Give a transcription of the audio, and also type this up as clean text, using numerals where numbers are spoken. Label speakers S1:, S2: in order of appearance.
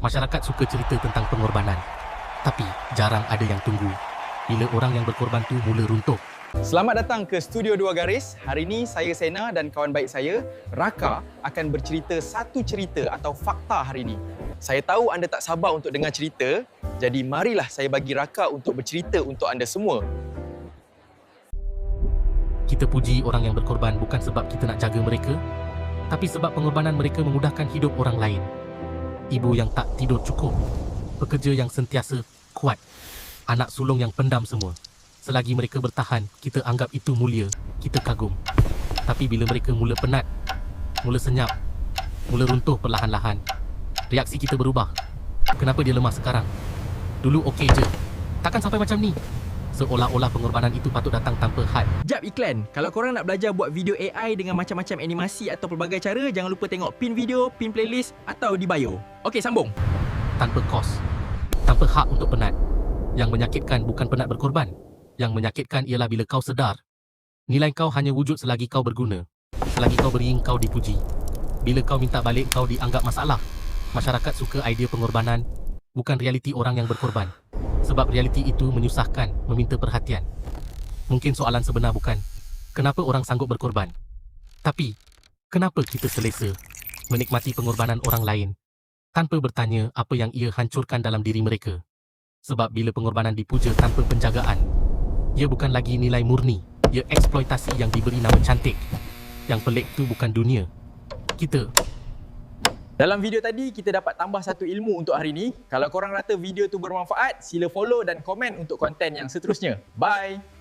S1: Masyarakat suka cerita tentang pengorbanan, tapi jarang ada yang tunggu bila orang yang berkorban tu mula runtuh.
S2: Selamat datang ke Studio Dua Garis. Hari ini saya Sena dan kawan baik saya, Raka, akan bercerita satu cerita atau fakta hari ini. Saya tahu anda tak sabar untuk dengar cerita, jadi marilah saya bagi Raka untuk bercerita untuk anda semua.
S1: Kita puji orang yang berkorban bukan sebab kita nak jaga mereka, tapi sebab pengorbanan mereka memudahkan hidup orang lain. Ibu yang tak tidur cukup, pekerja yang sentiasa kuat, anak sulung yang pendam semua. Selagi mereka bertahan, kita anggap itu mulia, kita kagum. Tapi bila mereka mula penat, mula senyap, mula runtuh perlahan-lahan, reaksi kita berubah. Kenapa dia lemah sekarang? Dulu okey je, takkan sampai macam ni? Seolah-olah pengorbanan itu patut datang tanpa had.
S3: Jap iklan. Kalau korang nak belajar buat video AI dengan macam-macam animasi atau pelbagai cara, jangan lupa tengok pin video, pin playlist atau di bio. Okey, sambung.
S1: Tanpa kos, tanpa hak untuk penat. Yang menyakitkan bukan penat berkorban. Yang menyakitkan ialah bila kau sedar nilai kau hanya wujud selagi kau berguna. Selagi kau beri, kau dipuji. Bila kau minta balik, kau dianggap masalah. Masyarakat suka idea pengorbanan, bukan realiti orang yang berkorban. Sebab realiti itu menyusahkan, meminta perhatian. Mungkin soalan sebenar bukan kenapa orang sanggup berkorban, tapi kenapa kita selesa menikmati pengorbanan orang lain tanpa bertanya apa yang ia hancurkan dalam diri mereka. Sebab bila pengorbanan dipuja tanpa penjagaan, ia bukan lagi nilai murni, ia eksploitasi yang diberi nama cantik. Yang pelik tu bukan dunia, kita.
S3: Dalam video tadi, kita dapat tambah satu ilmu untuk hari ini. Kalau korang rasa video tu bermanfaat, sila follow dan komen untuk konten yang seterusnya. Bye!